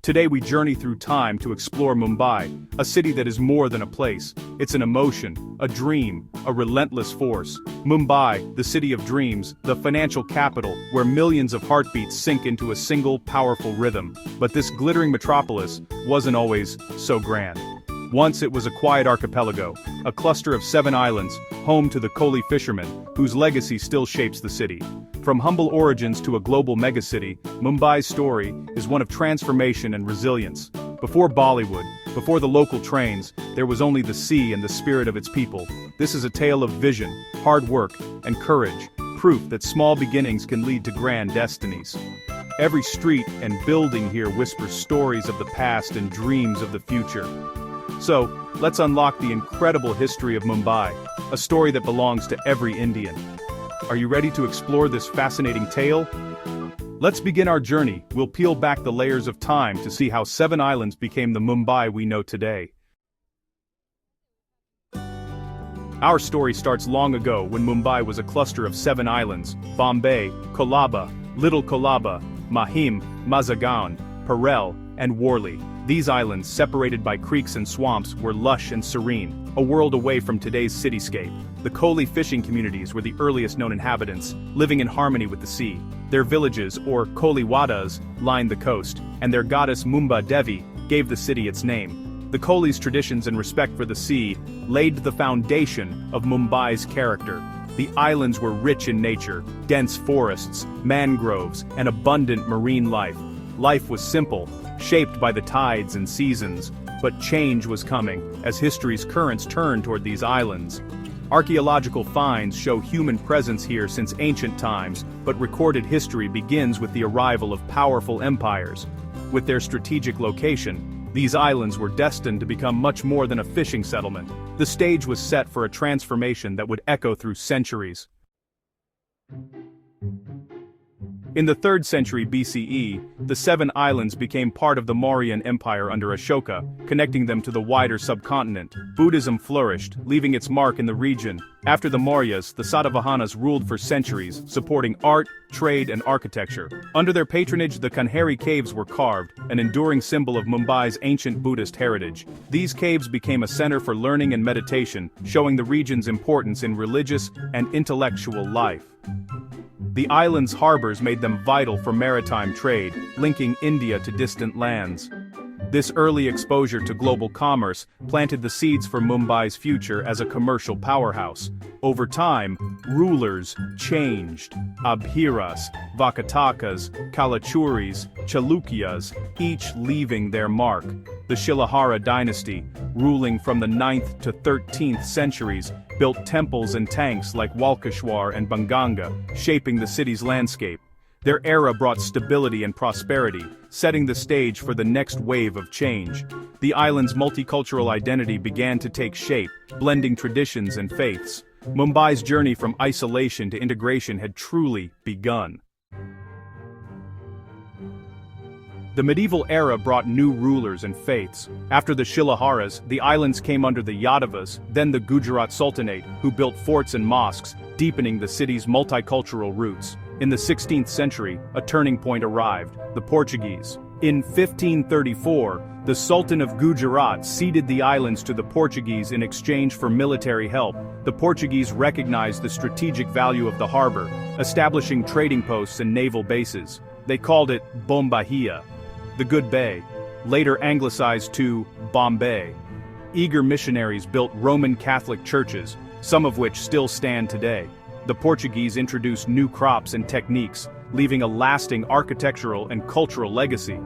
Today we journey through time to explore Mumbai, a city that is more than a place. It's an emotion, a dream, a relentless force. Mumbai, the city of dreams, the financial capital, where millions of heartbeats sink into a single, powerful rhythm. But this glittering metropolis wasn't always so grand. Once it was a quiet archipelago, a cluster of 7 islands, home to the Koli fishermen, whose legacy still shapes the city. From humble origins to a global megacity, Mumbai's story is one of transformation and resilience. Before Bollywood, before the local trains, there was only the sea and the spirit of its people. This is a tale of vision, hard work, and courage, proof that small beginnings can lead to grand destinies. Every street and building here whispers stories of the past and dreams of the future. So, let's unlock the incredible history of Mumbai, a story that belongs to every Indian. Are you ready to explore this fascinating tale? Let's begin our journey. We'll peel back the layers of time to see how 7 islands became the Mumbai we know today. Our story starts long ago when Mumbai was a cluster of 7 islands: Bombay, Colaba, Little Colaba, Mahim, Mazagaon, Parel, and Worli. These islands, separated by creeks and swamps, were lush and serene, a world away from today's cityscape. The Koli fishing communities were the earliest known inhabitants, living in harmony with the sea. Their villages, or Koliwadas, lined the coast, and their goddess Mumba Devi gave the city its name. The Kolis' traditions and respect for the sea laid the foundation of Mumbai's character. The islands were rich in nature, dense forests, mangroves, and abundant marine life. Life was simple, shaped by the tides and seasons, but change was coming as history's currents turned toward these islands. Archaeological finds show human presence here since ancient times, but recorded history begins with the arrival of powerful empires. With their strategic location, these islands were destined to become much more than a fishing settlement. The stage was set for a transformation that would echo through centuries. In the 3rd century BCE, the 7 islands became part of the Mauryan Empire under Ashoka, connecting them to the wider subcontinent. Buddhism flourished, leaving its mark in the region. After the Mauryas, the Satavahanas ruled for centuries, supporting art, trade, and architecture. Under their patronage, the Kanheri caves were carved, an enduring symbol of Mumbai's ancient Buddhist heritage. These caves became a center for learning and meditation, showing the region's importance in religious and intellectual life. The islands' harbors made them vital for maritime trade, linking India to distant lands. This early exposure to global commerce planted the seeds for Mumbai's future as a commercial powerhouse. Over time, rulers changed. Abhiras, Vakatakas, Kalachuris, Chalukyas, each leaving their mark. The Shilahara dynasty, ruling from the 9th to 13th centuries, built temples and tanks like Walkeshwar and Banganga, shaping the city's landscape. Their era brought stability and prosperity, setting the stage for the next wave of change. The island's multicultural identity began to take shape, blending traditions and faiths. Mumbai's journey from isolation to integration had truly begun. The medieval era brought new rulers and faiths. After the Shilaharas, the islands came under the Yadavas, then the Gujarat Sultanate, who built forts and mosques, deepening the city's multicultural roots. In the 16th century, a turning point arrived: the Portuguese. In 1534, the Sultan of Gujarat ceded the islands to the Portuguese in exchange for military help. The Portuguese recognized the strategic value of the harbor, establishing trading posts and naval bases. They called it Bom Bahia, the Good Bay, later anglicized to Bombay. Eager missionaries built Roman Catholic churches, some of which still stand today. The Portuguese introduced new crops and techniques, leaving a lasting architectural and cultural legacy.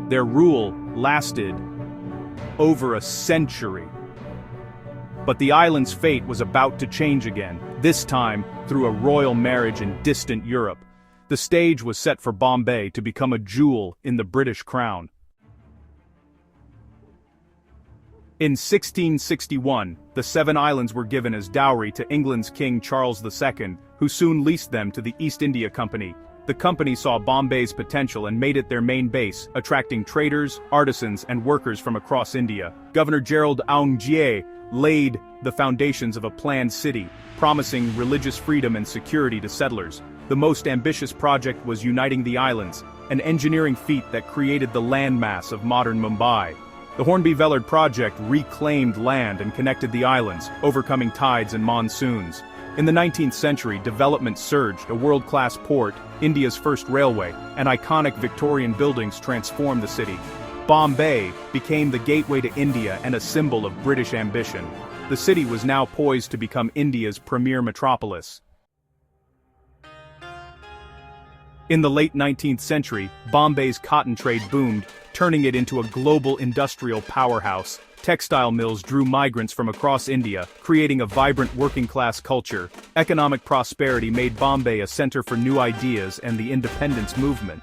Their rule lasted over a century. But the island's fate was about to change again, this time through a royal marriage in distant Europe. The stage was set for Bombay to become a jewel in the British crown. In 1661, the 7 islands were given as dowry to England's King Charles II, who soon leased them to the East India Company. The company saw Bombay's potential and made it their main base, attracting traders, artisans, and workers from across India. Governor Gerald Aungier laid the foundations of a planned city, promising religious freedom and security to settlers. The most ambitious project was uniting the islands, an engineering feat that created the landmass of modern Mumbai. The Hornby-Vellard project reclaimed land and connected the islands, overcoming tides and monsoons. In the 19th century, development surged. A world-class port, India's first railway, and iconic Victorian buildings transformed the city. Bombay became the gateway to India and a symbol of British ambition. The city was now poised to become India's premier metropolis. In the late 19th century, Bombay's cotton trade boomed, turning it into a global industrial powerhouse. Textile mills drew migrants from across India, creating a vibrant working-class culture. Economic prosperity made Bombay a center for new ideas and the independence movement.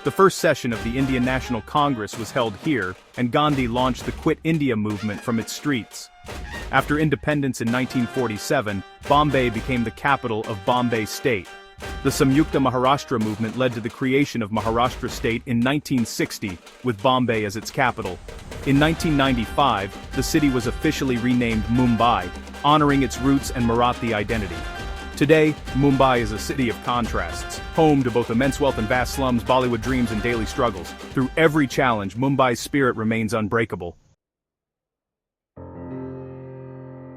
The first session of the Indian National Congress was held here, and Gandhi launched the Quit India movement from its streets. After independence in 1947, Bombay became the capital of Bombay State. The Samyukta Maharashtra movement led to the creation of Maharashtra State in 1960, with Bombay as its capital. In 1995, the city was officially renamed Mumbai, honoring its roots and Marathi identity. Today, Mumbai is a city of contrasts, home to both immense wealth and vast slums, Bollywood dreams and daily struggles. Through every challenge, Mumbai's spirit remains unbreakable.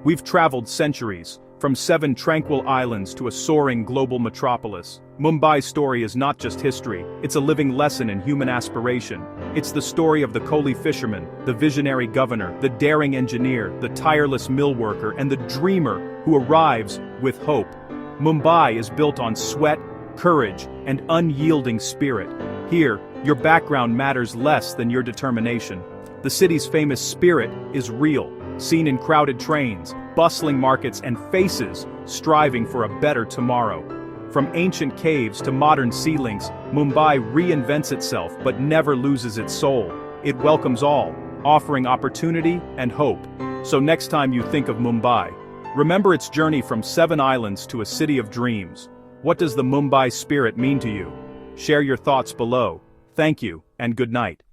We've traveled centuries, from 7 tranquil islands to a soaring global metropolis. Mumbai's story is not just history, it's a living lesson in human aspiration. It's the story of the Kohli fisherman, the visionary governor, the daring engineer, the tireless mill worker, and the dreamer who arrives with hope. Mumbai is built on sweat, courage, and unyielding spirit. Here, your background matters less than your determination. The city's famous spirit is real, seen in crowded trains, bustling markets, and faces striving for a better tomorrow. From ancient caves to modern ceilings, Mumbai reinvents itself but never loses its soul. It welcomes all, offering opportunity and hope. So next time you think of Mumbai, remember its journey from 7 islands to a city of dreams. What does the Mumbai spirit mean to you? Share your thoughts below. Thank you, and good night.